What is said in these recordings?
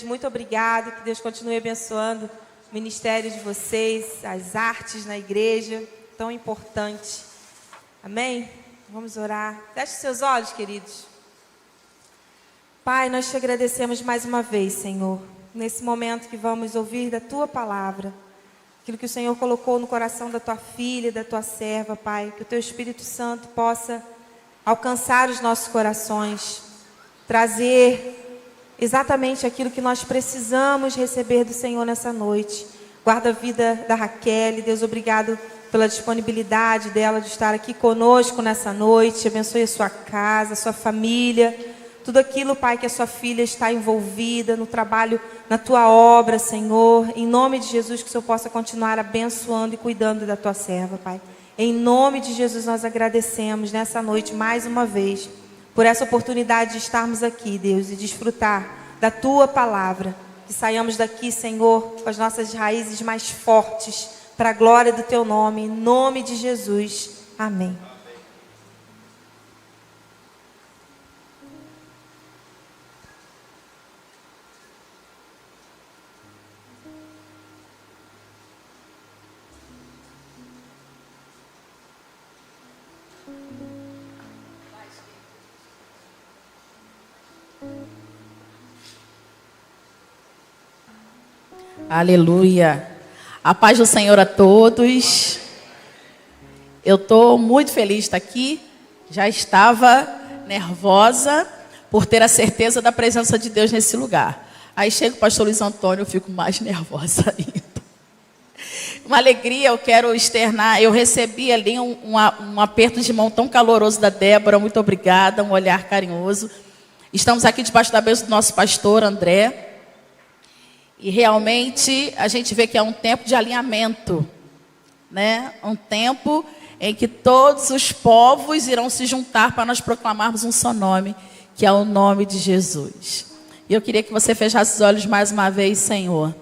Muito obrigado, que Deus continue abençoando o ministério de vocês, as artes na igreja, tão importante. Amém? Vamos orar. Feche seus olhos, queridos. Pai, nós te agradecemos mais uma vez, Senhor, nesse momento que vamos ouvir da Tua palavra, aquilo que o Senhor colocou no coração da Tua filha, da Tua serva, Pai, que o Teu Espírito Santo possa alcançar os nossos corações, trazer exatamente aquilo que nós precisamos receber do Senhor nessa noite. Guarda a vida da Raquel, Deus, obrigado pela disponibilidade dela de estar aqui conosco nessa noite. Abençoe a sua casa, a sua família, tudo aquilo, Pai, que a sua filha está envolvida no trabalho, na tua obra, Senhor. Em nome de Jesus, que o Senhor possa continuar abençoando e cuidando da tua serva, Pai. Em nome de Jesus, nós agradecemos nessa noite mais uma vez por essa oportunidade de estarmos aqui, Deus, e desfrutar da Tua palavra. Que saiamos daqui, Senhor, com as nossas raízes mais fortes, para a glória do Teu nome, em nome de Jesus. Amém. Aleluia. A paz do Senhor a todos. Eu estou muito feliz de estar aqui. Já estava nervosa por ter a certeza da presença de Deus nesse lugar. Aí chega o pastor Luiz Antônio, eu fico mais nervosa ainda. Uma alegria, eu quero externar. Eu recebi ali um aperto de mão tão caloroso da Débora. Muito obrigada, um olhar carinhoso. Estamos aqui debaixo da bênção do nosso pastor André. E realmente a gente vê que é um tempo de alinhamento, né? Um tempo em que todos os povos irão se juntar para nós proclamarmos um só nome, que é o nome de Jesus. E eu queria que você fechasse os olhos mais uma vez, Senhor.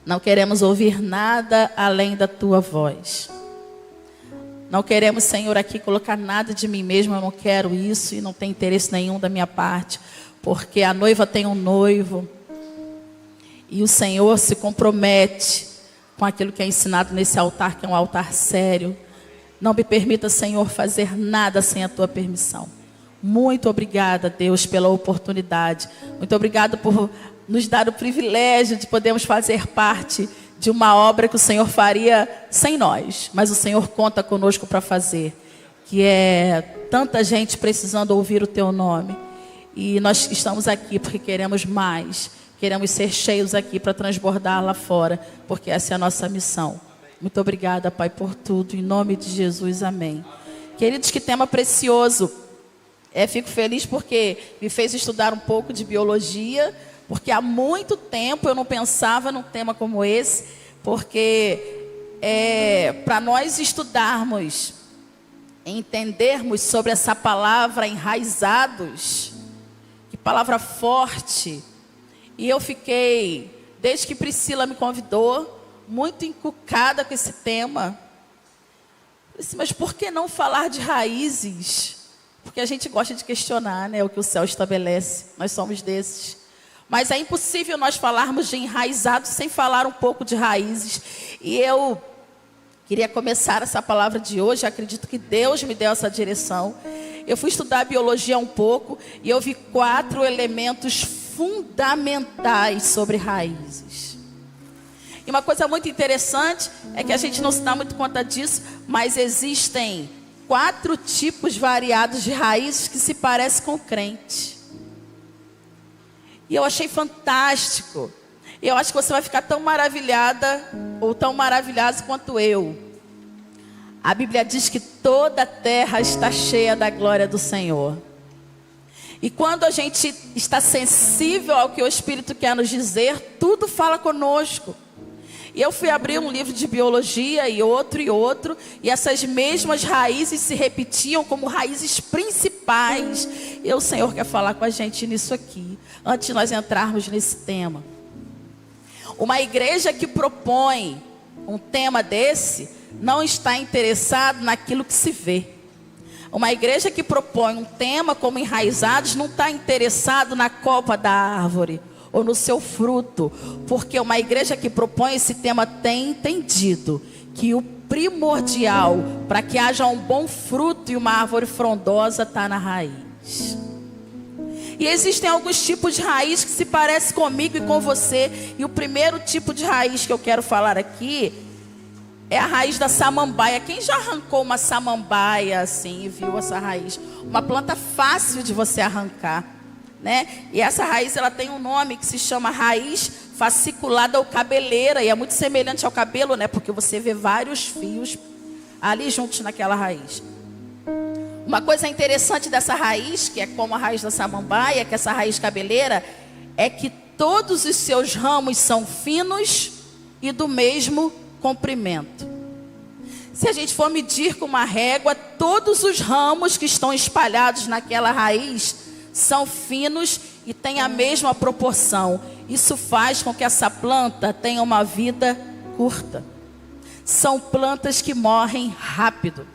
Não queremos ouvir nada além da Tua voz. Não queremos, Senhor, aqui colocar nada de mim mesmo. Eu não quero isso e não tem interesse nenhum da minha parte, porque a noiva tem um noivo. E o Senhor se compromete com aquilo que é ensinado nesse altar, que é um altar sério. Não me permita, Senhor, fazer nada sem a Tua permissão. Muito obrigada, Deus, pela oportunidade. Muito obrigada por nos dar o privilégio de podermos fazer parte de uma obra que o Senhor faria sem nós. Mas o Senhor conta conosco para fazer. Que é tanta gente precisando ouvir o Teu nome. E nós estamos aqui porque queremos mais. Queremos ser cheios aqui para transbordar lá fora, porque essa é a nossa missão. Muito obrigada, Pai, por tudo. Em nome de Jesus, amém. Queridos, que tema precioso. Fico feliz porque me fez estudar um pouco de biologia, porque há muito tempo eu não pensava num tema como esse, porque para nós estudarmos, entendermos sobre essa palavra enraizados, que palavra forte. E eu fiquei, desde que Priscila me convidou, muito encucada com esse tema. Eu disse, mas por que não falar de raízes? Porque a gente gosta de questionar, né, o que o céu estabelece. Nós somos desses. Mas é impossível nós falarmos de enraizados sem falar um pouco de raízes. E eu queria começar essa palavra de hoje. Acredito que Deus me deu essa direção. Eu fui estudar biologia um pouco e eu vi 4 elementos fundamentais sobre raízes. E uma coisa muito interessante é que a gente não se dá muito conta disso, mas existem 4 tipos variados de raízes que se parecem com o crente. E eu achei fantástico. E eu acho que você vai ficar tão maravilhada ou tão maravilhado quanto eu. A Bíblia diz que toda a terra está cheia da glória do Senhor. E quando a gente está sensível ao que o Espírito quer nos dizer, tudo fala conosco. E eu fui abrir um livro de biologia e outro, e essas mesmas raízes se repetiam como raízes principais. E o Senhor quer falar com a gente nisso aqui, antes de nós entrarmos nesse tema. Uma igreja que propõe um tema desse, não está interessado naquilo que se vê. Uma igreja que propõe um tema como enraizados não está interessado na copa da árvore ou no seu fruto, porque uma igreja que propõe esse tema tem entendido que o primordial para que haja um bom fruto e uma árvore frondosa está na raiz. E existem alguns tipos de raiz que se parecem comigo e com você. E o primeiro tipo de raiz que eu quero falar aqui é a raiz da samambaia. Quem já arrancou uma samambaia assim e viu essa raiz? Uma planta fácil de você arrancar, né? E essa raiz, ela tem um nome que se chama raiz fasciculada ou cabeleira. E é muito semelhante ao cabelo, né? Porque você vê vários fios ali juntos naquela raiz. Uma coisa interessante dessa raiz, que é como a raiz da samambaia, que essa raiz cabeleira, é que todos os seus ramos são finos e do mesmo comprimento. Se a gente for medir com uma régua, todos os ramos que estão espalhados naquela raiz são finos e têm a mesma proporção. Isso faz com que essa planta tenha uma vida curta. São plantas que morrem rápido.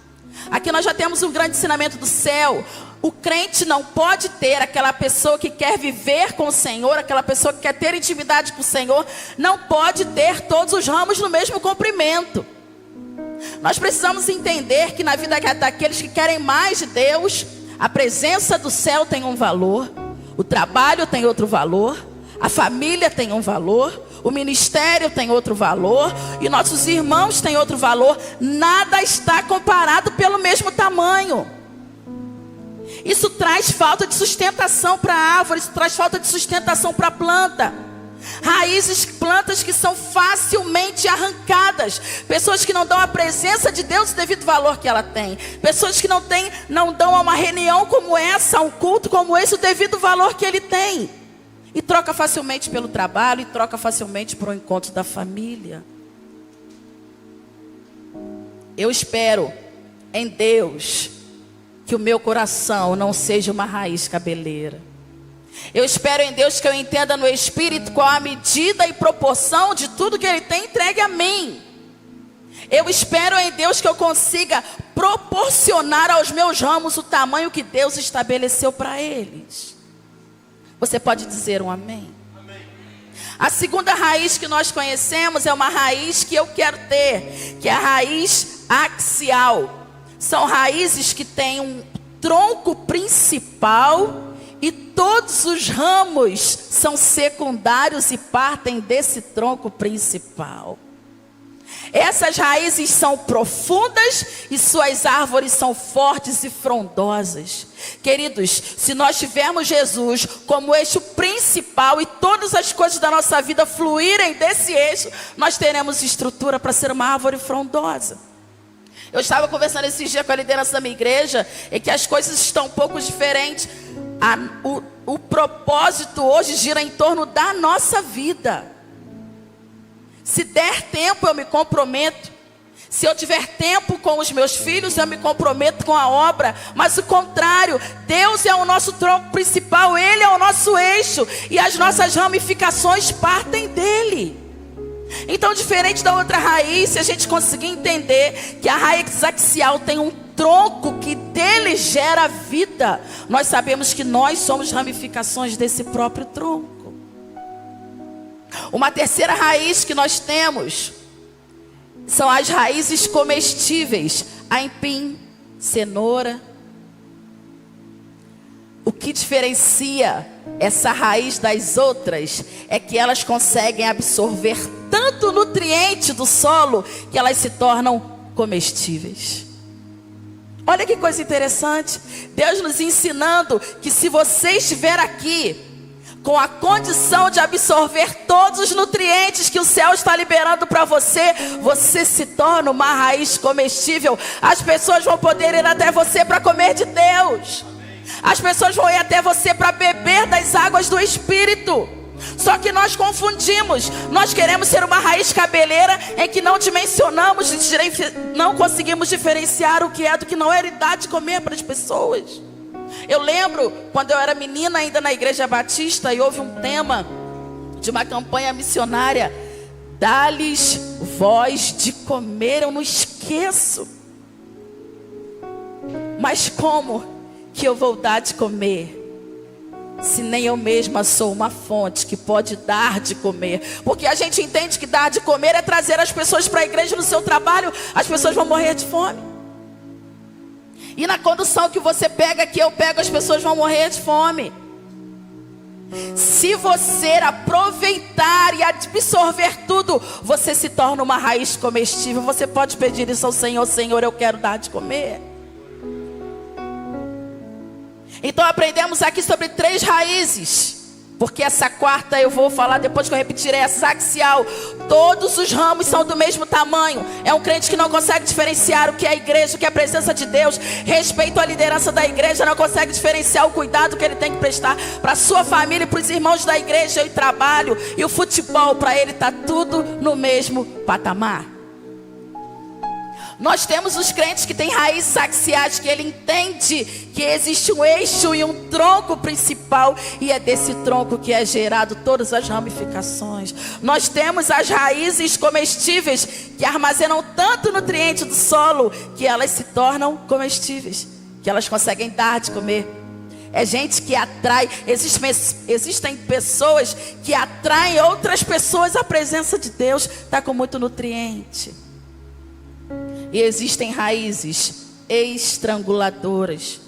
Aqui nós já temos um grande ensinamento do céu. O crente não pode ter, aquela pessoa que quer viver com o Senhor, aquela pessoa que quer ter intimidade com o Senhor, não pode ter todos os ramos no mesmo comprimento. Nós precisamos entender que na vida daqueles que querem mais de Deus, a presença do céu tem um valor, o trabalho tem outro valor, a família tem um valor, o ministério tem outro valor, e nossos irmãos têm outro valor. Nada está comparado pelo mesmo tamanho. Isso traz falta de sustentação para a árvore, isso traz falta de sustentação para a planta. Raízes, plantas que são facilmente arrancadas. Pessoas que não dão à presença de Deus o devido valor que ela tem. Pessoas que não dão a uma reunião como essa, a um culto como esse, o devido valor que ele tem. E troca facilmente pelo trabalho, e troca facilmente para o encontro da família. Eu espero em Deus que o meu coração não seja uma raiz cabeleira. Eu espero em Deus que eu entenda no Espírito qual a medida e proporção de tudo que Ele tem entregue a mim. Eu espero em Deus que eu consiga proporcionar aos meus ramos o tamanho que Deus estabeleceu para eles. Você pode dizer um amém? Amém. A segunda raiz que nós conhecemos é uma raiz que eu quero ter, que é a raiz axial. São raízes que têm um tronco principal e todos os ramos são secundários e partem desse tronco principal. Essas raízes são profundas e suas árvores são fortes e frondosas. Queridos, se nós tivermos Jesus como eixo principal e todas as coisas da nossa vida fluírem desse eixo, nós teremos estrutura para ser uma árvore frondosa. Eu estava conversando esses dias com a liderança da minha igreja, em que as coisas estão um pouco diferentes. O propósito hoje gira em torno da nossa vida. Se der tempo, eu me comprometo. Se eu tiver tempo com os meus filhos, eu me comprometo com a obra. Mas o contrário, Deus é o nosso tronco principal, Ele é o nosso eixo, e as nossas ramificações partem dEle. Então, diferente da outra raiz, se a gente conseguir entender que a raiz axial tem um tronco que dele gera vida, nós sabemos que nós somos ramificações desse próprio tronco. Uma terceira raiz que nós temos são as raízes comestíveis, aipim, cenoura. O que diferencia essa raiz das outras é que elas conseguem absorver tanto nutriente do solo que elas se tornam comestíveis. Olha que coisa interessante. Deus nos ensinando que se você estiver aqui com a condição de absorver todos os nutrientes que o céu está liberando para você, você se torna uma raiz comestível. As pessoas vão poder ir até você para comer de Deus. As pessoas vão ir até você para beber das águas do Espírito. Só que nós confundimos. Nós queremos ser uma raiz cabeleira em que não dimensionamos, não conseguimos diferenciar o que é do que não é, e dar de comer para as pessoas. Eu lembro quando eu era menina ainda na Igreja Batista, e houve um tema de uma campanha missionária: dá-lhes voz de comer. Eu não esqueço. Mas como que eu vou dar de comer se nem eu mesma sou uma fonte que pode dar de comer? Porque a gente entende que dar de comer é trazer as pessoas para a igreja. No seu trabalho, as pessoas vão morrer de fome. E na condução que você pega, que eu pego, as pessoas vão morrer de fome. Se você aproveitar e absorver tudo, você se torna uma raiz comestível. Você pode pedir isso ao Senhor: Senhor, eu quero dar de comer. Então aprendemos aqui sobre 3 raízes. Porque essa quarta eu vou falar depois que eu repetir, é essa axial. Todos os ramos são do mesmo tamanho. É um crente que não consegue diferenciar o que é a igreja, o que é a presença de Deus. Respeito à liderança da igreja, não consegue diferenciar o cuidado que ele tem que prestar para a sua família e para os irmãos da igreja. E o trabalho e o futebol, para ele está tudo no mesmo patamar. Nós temos os crentes que têm raízes axiais, que ele entende que existe um eixo e um tronco principal, e é desse tronco que é gerado todas as ramificações. Nós temos as raízes comestíveis, que armazenam tanto nutriente do solo que elas se tornam comestíveis, que elas conseguem dar de comer. É gente que atrai, existem pessoas que atraem outras pessoas à presença de Deus, está com muito nutriente. E existem raízes estranguladoras.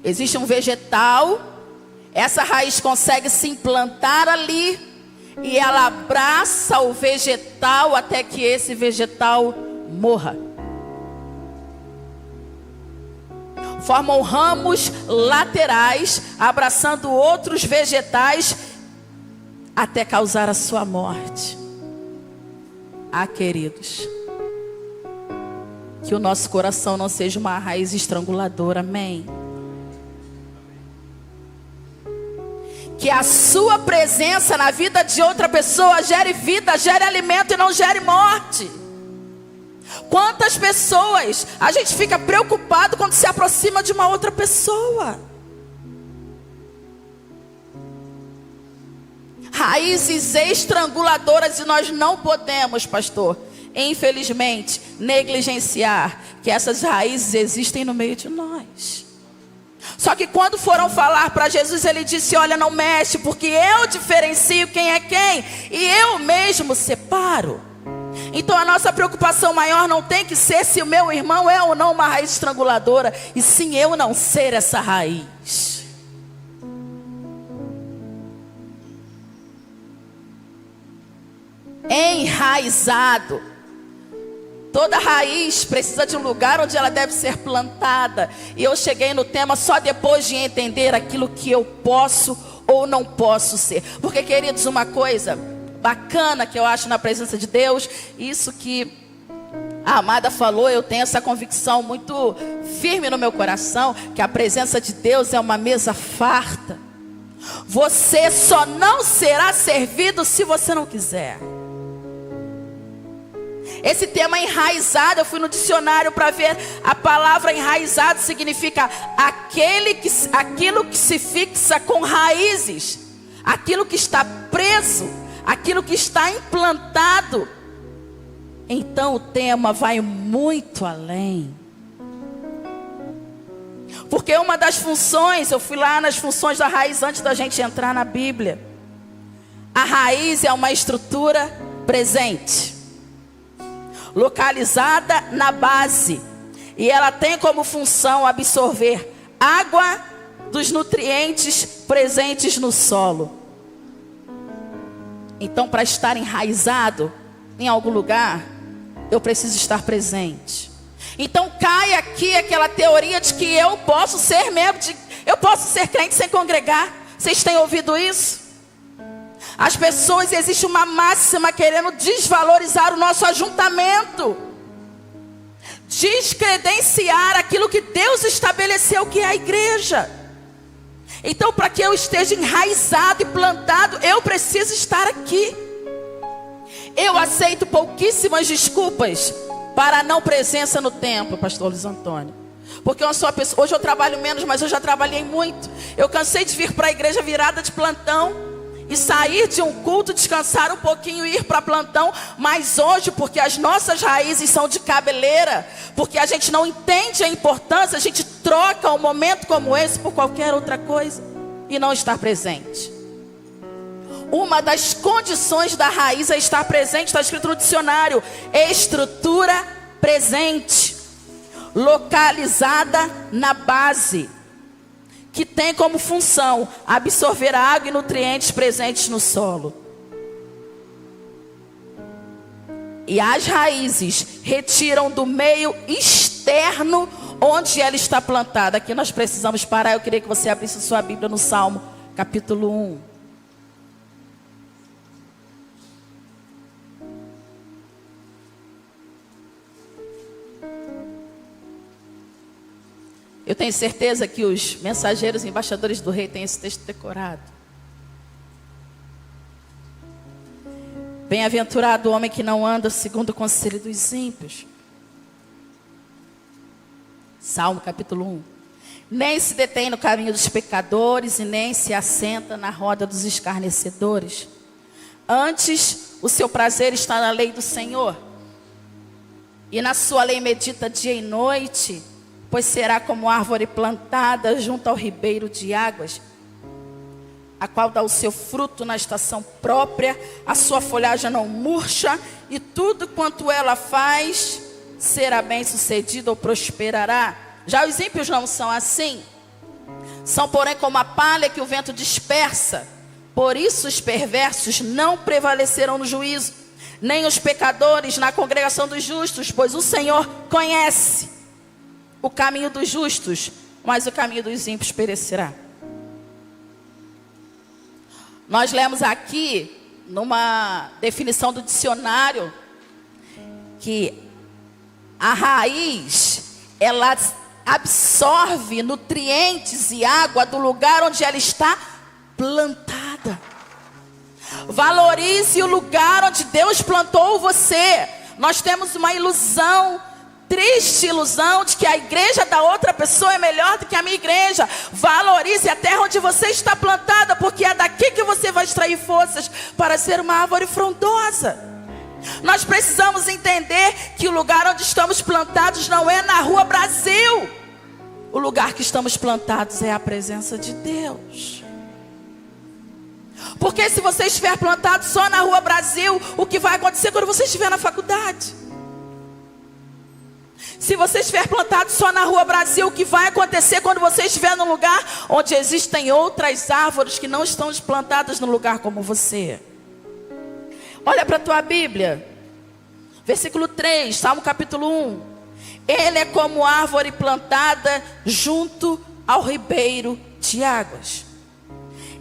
Existe um vegetal, essa raiz consegue se implantar ali, e ela abraça o vegetal até que esse vegetal morra. Formam ramos laterais, abraçando outros vegetais, até causar a sua morte. Queridos, que o nosso coração não seja uma raiz estranguladora, amém? Que a sua presença na vida de outra pessoa gere vida, gere alimento e não gere morte. Quantas pessoas a gente fica preocupado quando se aproxima de uma outra pessoa? Raízes estranguladoras, e nós não podemos, pastor, infelizmente, negligenciar que essas raízes existem no meio de nós. Só que quando foram falar para Jesus, ele disse: olha, não mexe, porque eu diferencio quem é quem, e eu mesmo separo. Então a nossa preocupação maior não tem que ser se o meu irmão é ou não uma raiz estranguladora, e sim eu não ser essa raiz. Enraizado. Toda raiz precisa de um lugar onde ela deve ser plantada. E eu cheguei no tema só depois de entender aquilo que eu posso ou não posso ser. Porque, queridos, uma coisa bacana que eu acho na presença de Deus, isso que a amada falou, eu tenho essa convicção muito firme no meu coração, que a presença de Deus é uma mesa farta. Você só não será servido se você não quiser. Esse tema enraizado, eu fui no dicionário para ver, a palavra enraizado significa aquilo que se fixa com raízes, aquilo que está preso, aquilo que está implantado. Então o tema vai muito além. Porque uma das funções, eu fui lá nas funções da raiz antes da gente entrar na Bíblia. A raiz é uma estrutura presente, localizada na base, e ela tem como função absorver água dos nutrientes presentes no solo. Então, para estar enraizado em algum lugar, eu preciso estar presente. Então cai aqui aquela teoria de que eu posso ser membro, eu posso ser crente sem congregar. Vocês têm ouvido isso? As pessoas, existe uma máxima querendo desvalorizar o nosso ajuntamento, descredenciar aquilo que Deus estabeleceu que é a igreja. Então, para que eu esteja enraizado e plantado, eu preciso estar aqui. Eu aceito pouquíssimas desculpas para a não presença no templo, pastor Luiz Antônio. Porque eu sou a pessoa, hoje eu trabalho menos, mas eu já trabalhei muito. Eu cansei de vir para a igreja virada de plantão e sair de um culto, descansar um pouquinho e ir para plantão. Mas hoje, porque as nossas raízes são de cabeleira, porque a gente não entende a importância, a gente troca um momento como esse por qualquer outra coisa e não estar presente. Uma das condições da raiz é estar presente. Está escrito no dicionário: estrutura presente, localizada na base, que tem como função absorver a água e nutrientes presentes no solo. E as raízes retiram do meio externo onde ela está plantada. Aqui nós precisamos parar. Eu queria que você abrisse sua Bíblia no Salmo, capítulo 1. Eu tenho certeza que os mensageiros e embaixadores do rei têm esse texto decorado. Bem-aventurado o homem que não anda segundo o conselho dos ímpios. Salmo capítulo 1. Nem se detém no caminho dos pecadores e nem se assenta na roda dos escarnecedores. Antes, o seu prazer está na lei do Senhor, e na sua lei medita dia e noite. Pois será como árvore plantada junto ao ribeiro de águas, a qual dá o seu fruto na estação própria, a sua folhagem não murcha, e tudo quanto ela faz será bem sucedido ou prosperará. Já os ímpios não são assim. São, porém, como a palha que o vento dispersa. Por isso os perversos não prevalecerão no juízo, nem os pecadores na congregação dos justos, pois o Senhor conhece o caminho dos justos, mas o caminho dos ímpios perecerá. Nós lemos aqui, numa definição do dicionário, que a raiz, ela absorve nutrientes e água do lugar onde ela está plantada. Valorize o lugar onde Deus plantou você. Nós temos uma ilusão, triste ilusão, de que a igreja da outra pessoa é melhor do que a minha igreja. Valorize a terra onde você está plantada, porque é daqui que você vai extrair forças para ser uma árvore frondosa. Nós precisamos entender que o lugar onde estamos plantados não é na Rua Brasil. O lugar que estamos plantados é a presença de Deus. Porque se você estiver plantado só na Rua Brasil, o que vai acontecer quando você estiver na faculdade? Se você estiver plantado só na Rua Brasil, o que vai acontecer quando você estiver num lugar onde existem outras árvores que não estão plantadas num lugar como você? Olha para a tua Bíblia, versículo 3, Salmo capítulo 1. Ele é como árvore plantada junto ao ribeiro de águas.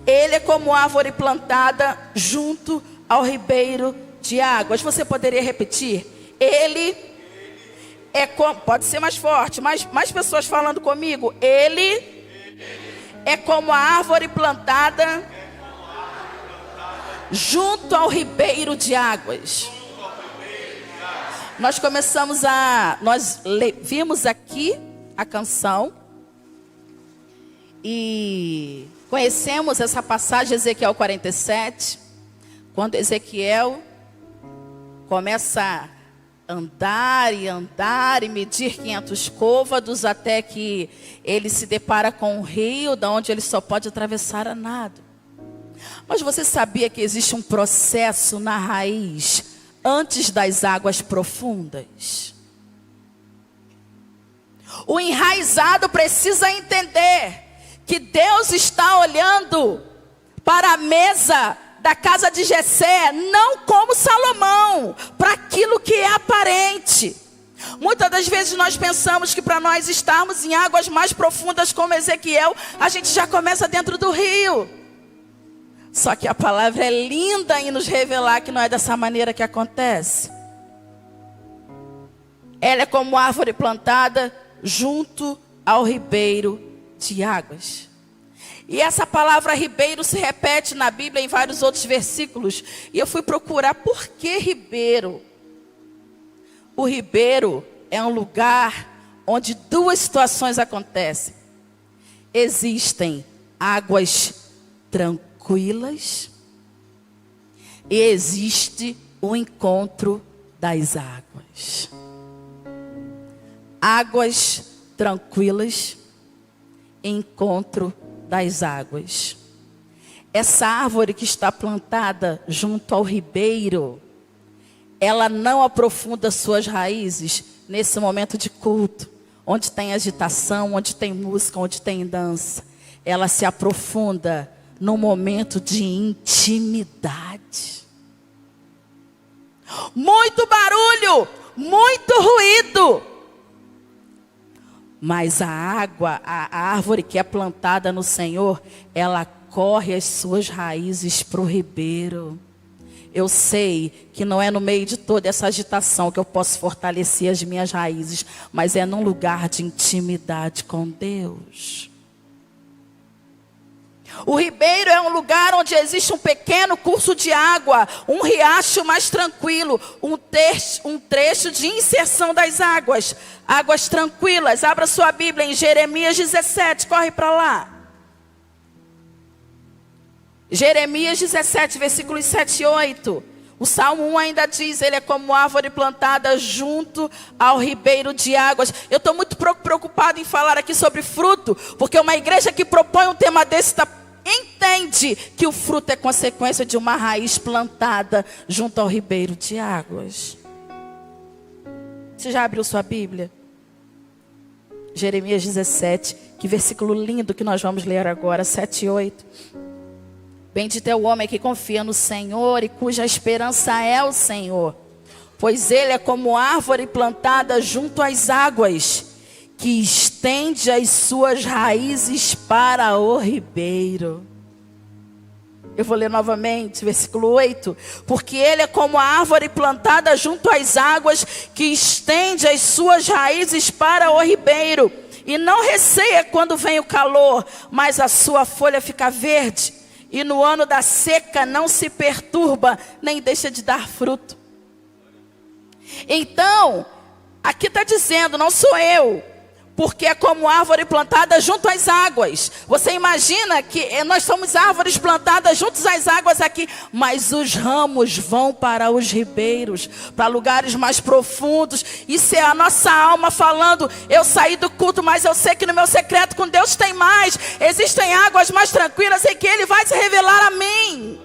Ele é como árvore plantada junto ao ribeiro de águas. Você poderia repetir? Ele é como, pode ser mais forte, mais pessoas falando comigo. Ele é como a árvore plantada junto ao ribeiro de águas. Nós vimos aqui a canção e conhecemos essa passagem, Ezequiel 47, quando Ezequiel começa a andar e medir 500 côvados, até que ele se depara com um rio, da onde ele só pode atravessar a nado. Mas você sabia que existe um processo na raiz antes das águas profundas? O enraizado precisa entender que Deus está olhando para a mesa da casa de Jessé, não como Salomão, para aquilo que é aparente. Muitas das vezes nós pensamos que para nós estarmos em águas mais profundas como Ezequiel, a gente já começa dentro do rio. Só que a palavra é linda em nos revelar que não é dessa maneira que acontece. Ela é como árvore plantada junto ao ribeiro de águas. E essa palavra ribeiro se repete na Bíblia em vários outros versículos. E eu fui procurar por que ribeiro. O ribeiro é um lugar onde duas situações acontecem. Existem águas tranquilas e existe o encontro das águas. Águas tranquilas em encontro das águas. Essa árvore que está plantada junto ao ribeiro, ela não aprofunda suas raízes nesse momento de culto, onde tem agitação, onde tem música, onde tem dança. Ela se aprofunda num momento de intimidade. Muito barulho, muito ruído. Mas a água, a árvore que é plantada no Senhor, ela corre as suas raízes para o ribeiro. Eu sei que não é no meio de toda essa agitação que eu posso fortalecer as minhas raízes, mas é num lugar de intimidade com Deus. O ribeiro é um lugar onde existe um pequeno curso de água, um riacho mais tranquilo, um trecho de inserção das águas, águas tranquilas. Abra sua Bíblia em Jeremias 17, corre para lá. Jeremias 17, versículos 7 e 8. O Salmo 1 ainda diz, ele é como árvore plantada junto ao ribeiro de águas. Eu estou muito preocupado em falar aqui sobre fruto, porque uma igreja que propõe um tema desse entende que o fruto é consequência de uma raiz plantada junto ao ribeiro de águas. Você já abriu sua Bíblia? Jeremias 17, que versículo lindo que nós vamos ler agora, 7 e 8. Bendito é o homem que confia no Senhor e cuja esperança é o Senhor. Pois ele é como árvore plantada junto às águas, que estende as suas raízes para o ribeiro. Eu vou ler novamente, versículo 8. Porque ele é como a árvore plantada junto às águas, que estende as suas raízes para o ribeiro. E não receia quando vem o calor, mas a sua folha fica verde. E no ano da seca não se perturba, nem deixa de dar fruto. Então, aqui está dizendo, não sou eu, porque é como árvore plantada junto às águas. Você imagina que nós somos árvores plantadas junto às águas aqui, mas os ramos vão para os ribeiros, para lugares mais profundos. Isso é a nossa alma falando, eu saí do culto, mas eu sei que no meu secreto com Deus tem mais. Existem águas mais tranquilas em que Ele vai se revelar a mim.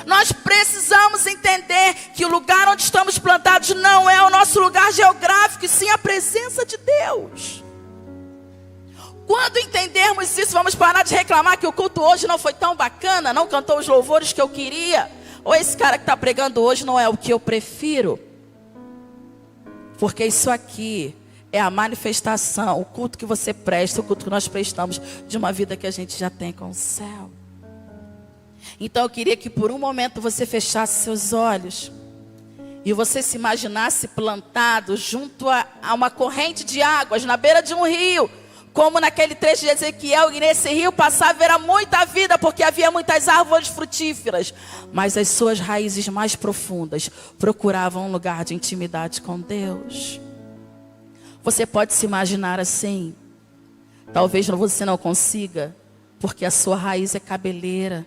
Nós precisamos entender que o lugar onde estamos plantados não é o nosso lugar geográfico, e sim a presença de Deus. Quando entendermos isso, vamos parar de reclamar que o culto hoje não foi tão bacana, não cantou os louvores que eu queria, ou esse cara que está pregando hoje não é o que eu prefiro. Porque isso aqui é a manifestação, o culto que você presta, o culto que nós prestamos de uma vida que a gente já tem com o céu. Então eu queria que por um momento você fechasse seus olhos e você se imaginasse plantado junto a uma corrente de águas, na beira de um rio, como naquele trecho de Ezequiel, e nesse rio passava era muita vida, porque havia muitas árvores frutíferas, mas as suas raízes mais profundas procuravam um lugar de intimidade com Deus. Você pode se imaginar assim? Talvez você não consiga, porque a sua raiz é cabeleira.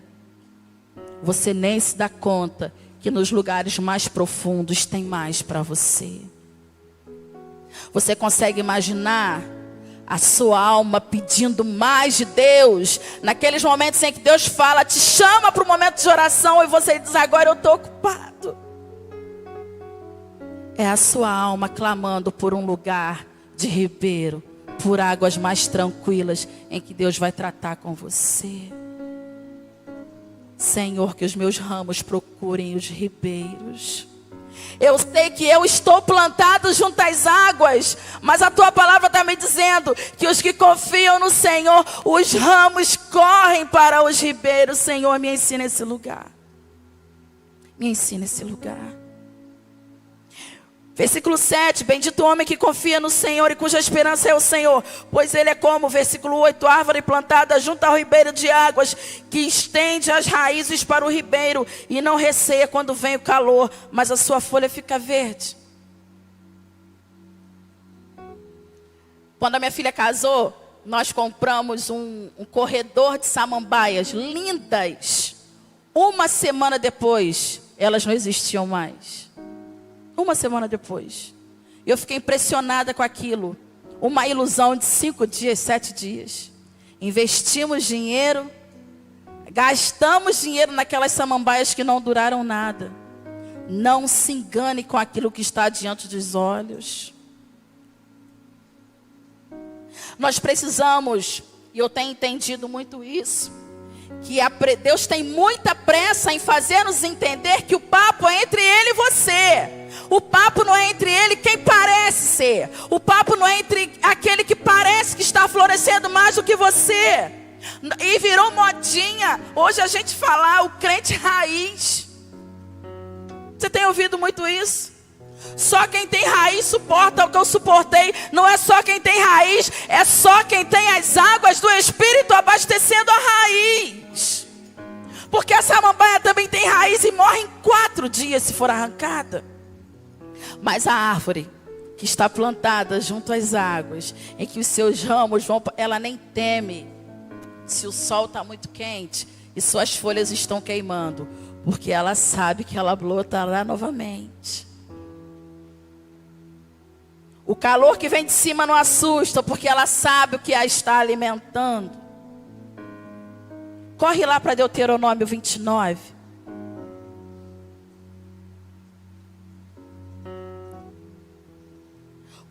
Você nem se dá conta que nos lugares mais profundos tem mais para você. Você consegue imaginar a sua alma pedindo mais de Deus, naqueles momentos em que Deus fala, te chama para o momento de oração e você diz, agora eu estou ocupado. É a sua alma clamando por um lugar de ribeiro, por águas mais tranquilas em que Deus vai tratar com você. Senhor, que os meus ramos procurem os ribeiros. Eu sei que eu estou plantado junto às águas, mas a tua palavra está me dizendo que os que confiam no Senhor, os ramos correm para os ribeiros. Senhor, me ensina esse lugar. Me ensina esse lugar. Versículo 7, bendito o homem que confia no Senhor e cuja esperança é o Senhor, pois ele é como, versículo 8, árvore plantada junto ao ribeiro de águas, que estende as raízes para o ribeiro e não receia quando vem o calor, mas a sua folha fica verde. Quando a minha filha casou, nós compramos um corredor de samambaias lindas. Uma semana depois, elas não existiam mais. Uma semana depois. Eu fiquei impressionada com aquilo. uma ilusão de 5 dias, 7 dias. Investimos dinheiro, gastamos dinheiro naquelas samambaias que não duraram nada. Não se engane com aquilo que está diante dos olhos. Nós precisamos, e eu tenho entendido muito isso, que Deus tem muita pressa em fazer-nos entender que o papo é entre Ele e você. O papo não é entre Ele quem parece ser. O papo não é entre aquele que parece que está florescendo mais do que você. E virou modinha hoje a gente falar o crente raiz. Você tem ouvido muito isso? Só quem tem raiz suporta o que eu suportei. Não é só quem tem raiz, é só quem tem as águas do Espírito abastecendo a raiz. Porque a samambaia também tem raiz e morre em 4 dias se for arrancada. Mas a árvore que está plantada junto às águas, em que os seus ramos vão, ela nem teme se o sol está muito quente e suas folhas estão queimando, porque ela sabe que ela brotará novamente. O calor que vem de cima não assusta, porque ela sabe o que a está alimentando. Corre lá para Deuteronômio 29.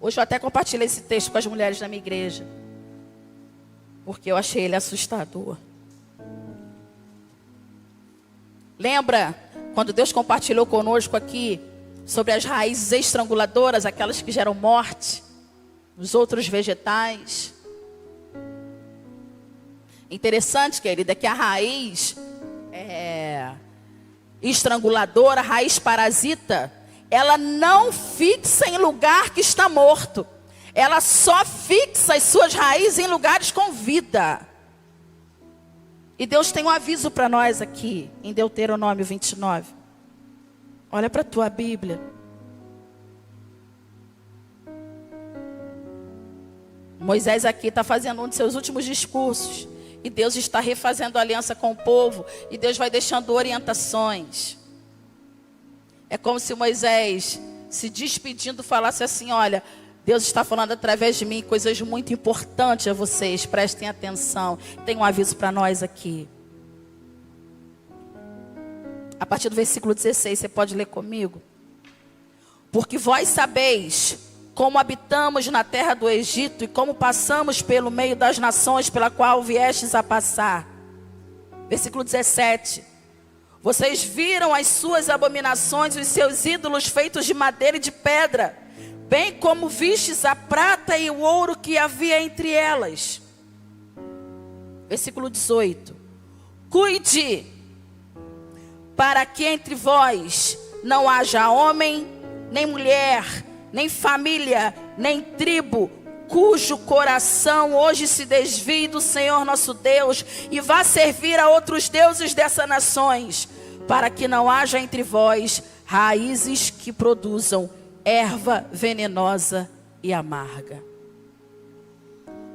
Hoje eu até compartilhei esse texto com as mulheres da minha igreja, porque eu achei ele assustador. Lembra quando Deus compartilhou conosco aqui sobre as raízes estranguladoras, aquelas que geram morte nos outros vegetais? Interessante, querida, que a raiz estranguladora, a raiz parasita, ela não fixa em lugar que está morto. Ela só fixa as suas raízes em lugares com vida. E Deus tem um aviso para nós aqui, em Deuteronômio 29. Olha para a tua Bíblia. Moisés aqui está fazendo um de seus últimos discursos. E Deus está refazendo a aliança com o povo. E Deus vai deixando orientações. É como se Moisés, se despedindo, falasse assim: olha, Deus está falando através de mim coisas muito importantes a vocês. Prestem atenção. Tem um aviso para nós aqui. A partir do versículo 16, você pode ler comigo? Porque vós sabeis como habitamos na terra do Egito e como passamos pelo meio das nações pela qual viestes a passar. Versículo 17. Vocês viram as suas abominações e os seus ídolos feitos de madeira e de pedra, bem como vistes a prata e o ouro que havia entre elas. Versículo 18. Cuide, para que entre vós não haja homem, nem mulher, nem família, nem tribo, cujo coração hoje se desvie do Senhor nosso Deus e vá servir a outros deuses dessas nações, para que não haja entre vós raízes que produzam erva venenosa e amarga.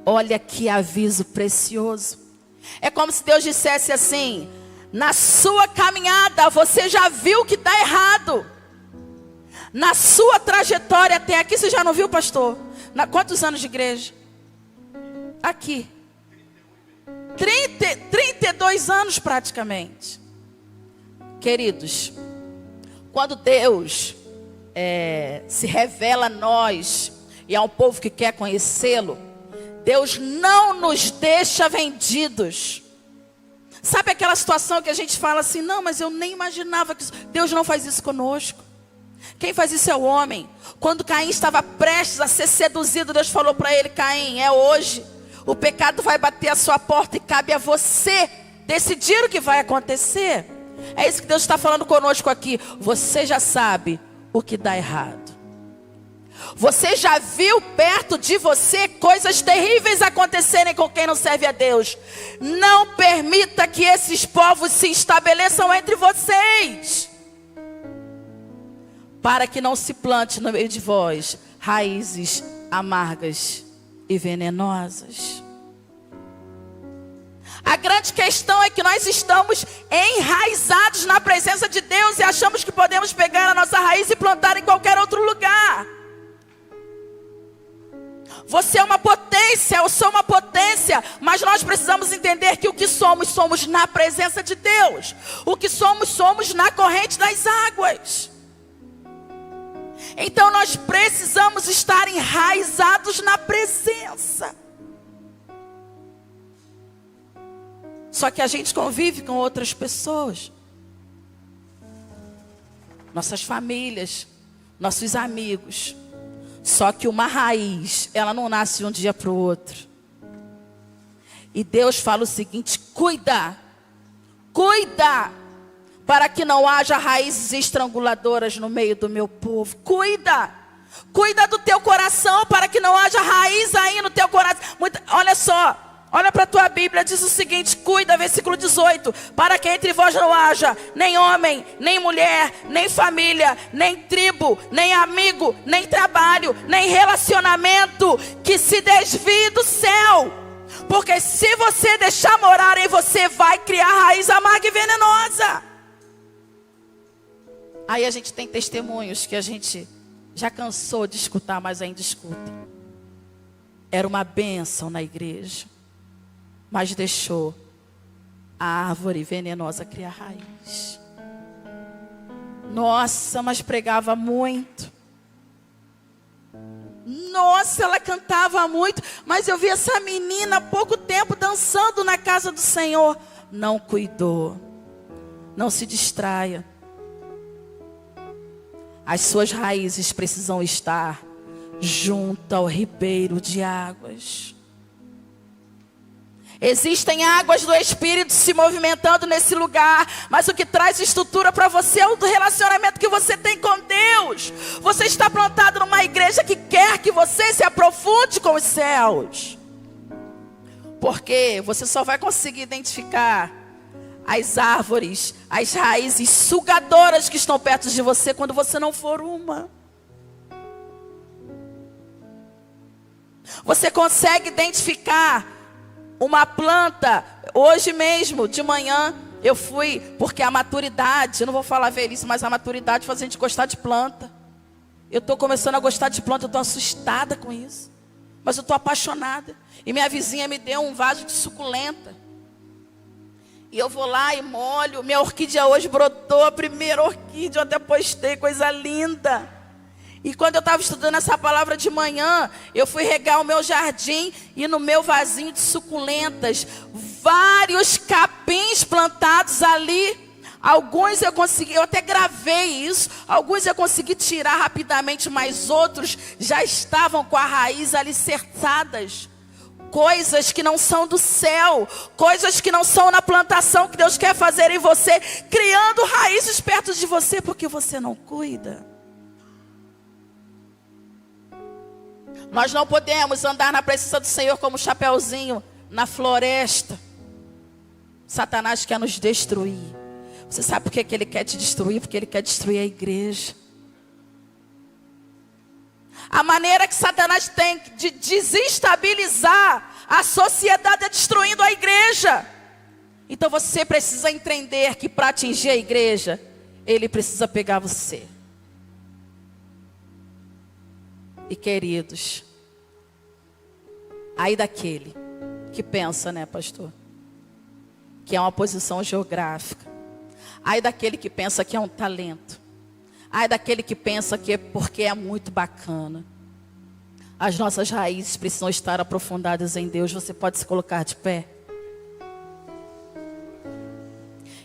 Olha que aviso precioso. É como se Deus dissesse assim: na sua caminhada você já viu que está errado. Na sua trajetória até aqui, você já não viu, pastor? Quantos anos de igreja? Aqui. 32 anos praticamente. Queridos, quando Deus se revela a nós e a um povo que quer conhecê-lo, Deus não nos deixa vendidos. Sabe aquela situação que a gente fala assim: não, mas eu nem imaginava que isso... Deus não faz isso conosco. Quem faz isso é o homem. Quando Caim estava prestes a ser seduzido, Deus falou para ele: Caim, é hoje. O pecado vai bater a sua porta e cabe a você decidir o que vai acontecer. É isso que Deus está falando conosco aqui. Você já sabe o que dá errado. Você já viu perto de você coisas terríveis acontecerem com quem não serve a Deus. Não permita que esses povos se estabeleçam entre vocês, para que não se plante no meio de vós raízes amargas e venenosas. A grande questão é que nós estamos enraizados na presença de Deus e achamos que podemos pegar a nossa raiz e plantar em qualquer outro lugar. Você é uma somos na presença de Deus. O que somos, somos na corrente das águas. Então nós precisamos estar enraizados na presença. Só que a gente convive com outras pessoas. Nossas famílias, nossos amigos. Só que uma raiz, ela não nasce de um dia para o outro. E Deus fala o seguinte: cuida, para que não haja raízes estranguladoras no meio do meu povo. Cuida do teu coração, para que não haja raiz aí no teu coração. Olha só. Olha para a tua Bíblia, diz o seguinte, cuida, versículo 18. Para que entre vós não haja nem homem, nem mulher, nem família, nem tribo, nem amigo, nem trabalho, nem relacionamento que se desvie do céu. Porque se você deixar morar em você, vai criar raiz amarga e venenosa. Aí a gente tem testemunhos que a gente já cansou de escutar, mas ainda escuta. Era uma bênção na igreja, mas deixou a árvore venenosa criar raiz. Nossa, mas pregava muito. Nossa, ela cantava muito. Mas eu vi essa menina há pouco tempo dançando na casa do Senhor. Não cuidou. Não se distraia. As suas raízes precisam estar junto ao ribeiro de águas. Existem águas do Espírito se movimentando nesse lugar. Mas o que traz estrutura para você é o relacionamento que você tem com Deus. Você está plantado numa igreja que quer que você se aprofunde com os céus. Porque você só vai conseguir identificar as árvores, as raízes sugadoras que estão perto de você quando você não for uma. Você consegue identificar uma planta. Hoje mesmo, de manhã, eu fui, porque a maturidade, eu não vou falar velhice, mas a maturidade faz a gente gostar de planta. Eu estou começando a gostar de planta, eu estou assustada com isso. Mas eu estou apaixonada. E minha vizinha me deu um vaso de suculenta. E eu vou lá e molho. Minha orquídea hoje brotou, a primeira orquídea, eu até postei, coisa linda. E quando eu estava estudando essa palavra de manhã, eu fui regar o meu jardim e no meu vasinho de suculentas, vários capins plantados ali. Alguns eu consegui, eu até gravei isso, alguns eu consegui tirar rapidamente, mas outros já estavam com a raiz alicerçadas. Coisas que não são do céu, coisas que não são na plantação que Deus quer fazer em você, criando raízes perto de você, porque você não cuida. Nós não podemos andar na presença do Senhor como chapeuzinho na floresta. Satanás quer nos destruir. Você sabe por que ele quer te destruir? Porque ele quer destruir a igreja. A maneira que Satanás tem de desestabilizar a sociedade é destruindo a igreja. Então você precisa entender que para atingir a igreja, ele precisa pegar você. E queridos, aí daquele que pensa, né, pastor, que é uma posição geográfica. Aí daquele que pensa que é um talento. Aí daquele que pensa que é porque é muito bacana. As nossas raízes precisam estar aprofundadas em Deus. Você pode se colocar de pé?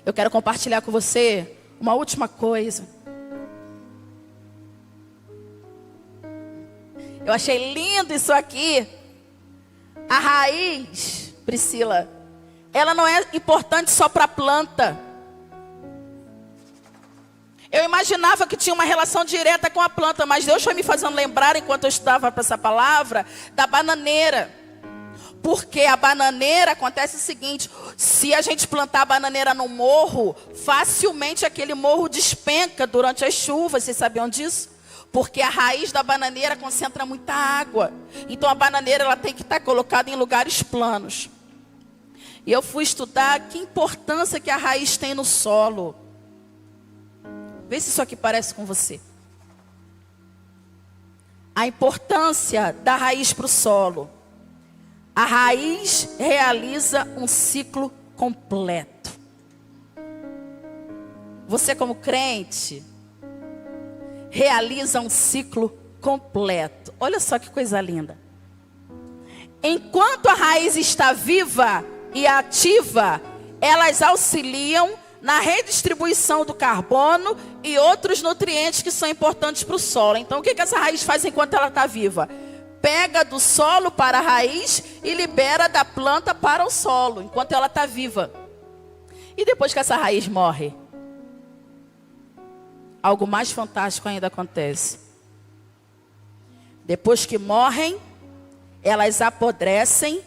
Eu quero compartilhar com você uma última coisa. Eu achei lindo isso aqui. A raiz, Priscila, ela não é importante só para a planta. Eu imaginava que tinha uma relação direta com a planta, mas Deus foi me fazendo lembrar, enquanto eu estudava para essa palavra, da bananeira. Porque a bananeira, acontece o seguinte, se a gente plantar a bananeira no morro, facilmente aquele morro despenca durante as chuvas, vocês sabiam disso? Porque a raiz da bananeira concentra muita água. Então a bananeira ela tem que estar colocada em lugares planos. E eu fui estudar que importância que a raiz tem no solo. Vê se isso aqui parece com você. A importância da raiz para o solo. A raiz realiza um ciclo completo. Você, como crente, realiza um ciclo completo. Olha só que coisa linda. Enquanto a raiz está viva e ativa, elas auxiliam na redistribuição do carbono e outros nutrientes que são importantes para o solo. Então, o que essa raiz faz enquanto ela está viva? Pega do solo para a raiz e libera da planta para o solo, enquanto ela está viva. E depois que essa raiz morre, algo mais fantástico ainda acontece. Depois que morrem, elas apodrecem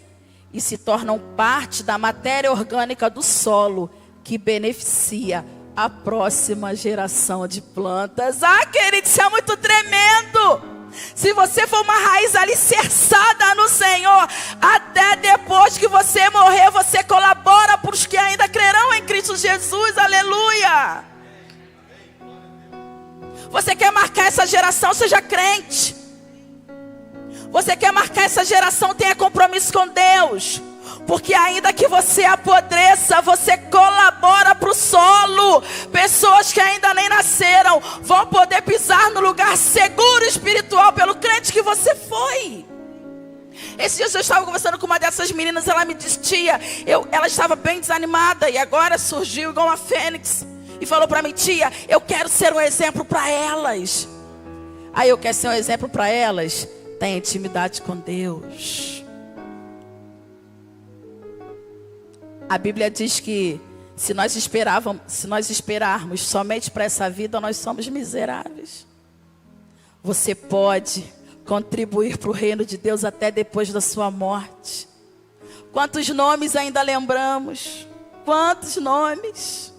e se tornam parte da matéria orgânica do solo, que beneficia a próxima geração de plantas. Ah, querido, isso é muito tremendo! Se você for uma raiz alicerçada no Senhor, até depois que você morrer, você colabora para os que ainda crerão em Cristo Jesus. Aleluia! Você quer marcar essa geração, seja crente. Você quer marcar essa geração, tenha compromisso com Deus. Porque ainda que você apodreça, você colabora para o solo. Pessoas que ainda nem nasceram vão poder pisar no lugar seguro espiritual pelo crente que você foi. Esses dias eu estava conversando com uma dessas meninas, ela me disse, tia, ela estava bem desanimada e agora surgiu igual uma fênix. E falou para mim, tia, eu quero ser um exemplo para elas. Aí eu quero ser um exemplo para elas. Tenha intimidade com Deus. A Bíblia diz que se nós esperarmos somente para essa vida, nós somos miseráveis. Você pode contribuir para o reino de Deus até depois da sua morte. Quantos nomes ainda lembramos? Quantos nomes?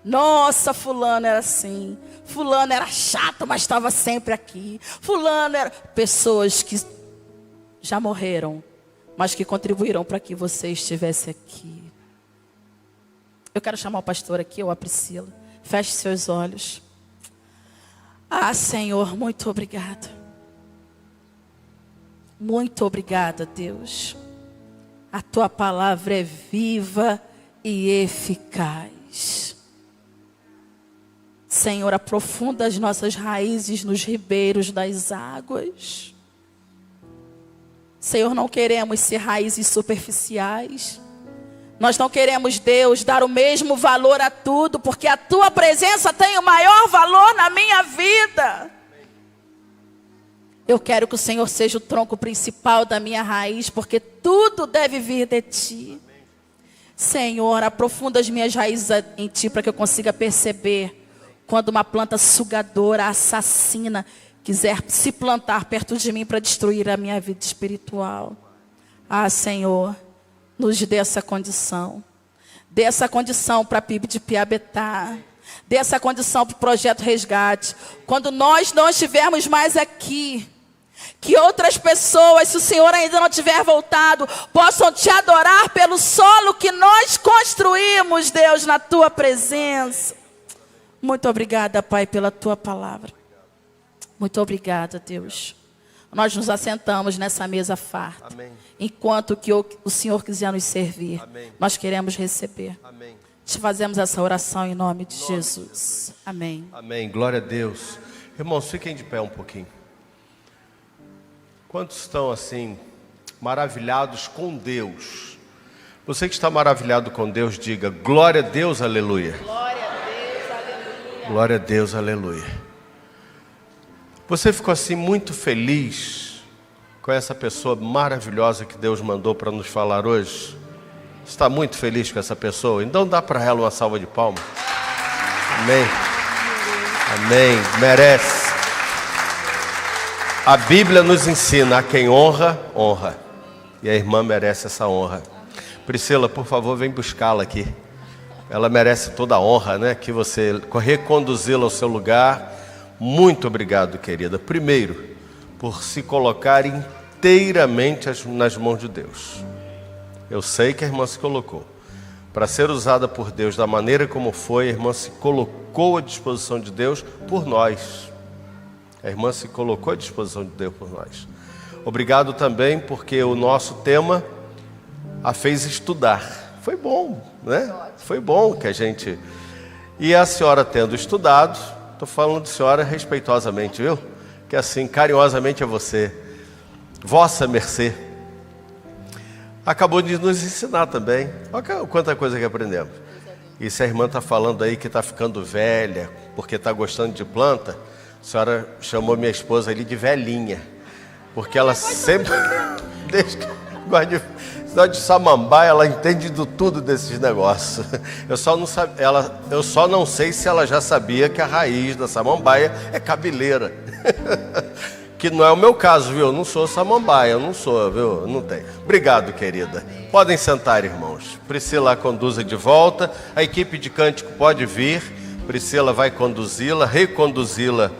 Nossa, fulano era assim. Fulano era chato, mas estava sempre aqui. Fulano era... Pessoas que já morreram, mas que contribuíram para que você estivesse aqui. Eu quero chamar o pastor aqui, ou a Priscila. Feche seus olhos. Ah, Senhor, muito obrigada. Muito obrigada, Deus. A tua palavra é viva e eficaz. Senhor, aprofunda as nossas raízes nos ribeiros das águas. Senhor, não queremos ser raízes superficiais. Nós não queremos, Deus, dar o mesmo valor a tudo, porque a tua presença tem o maior valor na minha vida. Eu quero que o Senhor seja o tronco principal da minha raiz, porque tudo deve vir de ti. Senhor, aprofunda as minhas raízes em ti, para que eu consiga perceber quando uma planta sugadora, assassina, quiser se plantar perto de mim para destruir a minha vida espiritual. Ah, Senhor, nos dê essa condição. Dê essa condição para a PIB de Piabetá. Dê essa condição para o Projeto Resgate. Quando nós não estivermos mais aqui, que outras pessoas, se o Senhor ainda não tiver voltado, possam te adorar pelo solo que nós construímos, Deus, na tua presença. Muito obrigada, Pai, pela tua palavra. Muito obrigada, Deus. Nós nos assentamos nessa mesa farta. Amém. Enquanto que o Senhor quiser nos servir, amém, nós queremos receber. Amém. Te fazemos essa oração em nome de Jesus. Amém. Amém. Glória a Deus. Irmãos, fiquem de pé um pouquinho. Quantos estão assim, maravilhados com Deus? Você que está maravilhado com Deus, diga glória a Deus, aleluia. Glória a Deus, aleluia. Glória a Deus, aleluia. Você ficou assim muito feliz com essa pessoa maravilhosa que Deus mandou para nos falar hoje? Está muito feliz com essa pessoa? Então dá para ela uma salva de palmas. Amém. Amém. Merece. A Bíblia nos ensina: a quem honra, honra. E a irmã merece essa honra. Priscila, por favor, vem buscá-la aqui. Ela merece toda a honra, né? Que você reconduzi-la ao seu lugar. Muito obrigado, querida. Primeiro, por se colocar inteiramente nas mãos de Deus. Eu sei que a irmã se colocou. Para ser usada por Deus da maneira como foi, a irmã se colocou à disposição de Deus por nós. A irmã se colocou à disposição de Deus por nós. Obrigado também porque o nosso tema a fez estudar. foi bom, né? Foi bom que a gente... E a senhora tendo estudado, estou falando de senhora respeitosamente, viu? Que assim, carinhosamente é você, vossa mercê, acabou de nos ensinar também. Olha quanta coisa que aprendemos. E se a irmã está falando aí que está ficando velha, porque está gostando de planta, a senhora chamou minha esposa ali de velhinha, porque ela sempre, desde que gosta de samambaia, ela entende de tudo desses negócios. Eu só não sei se ela já sabia que a raiz da samambaia é cabeleira. Que não é o meu caso, viu? Eu não sou samambaia, eu não sou, viu? Não tem. Obrigado, querida. Podem sentar, irmãos. Priscila conduza de volta. A equipe de cântico pode vir. Priscila vai conduzi-la, reconduzi-la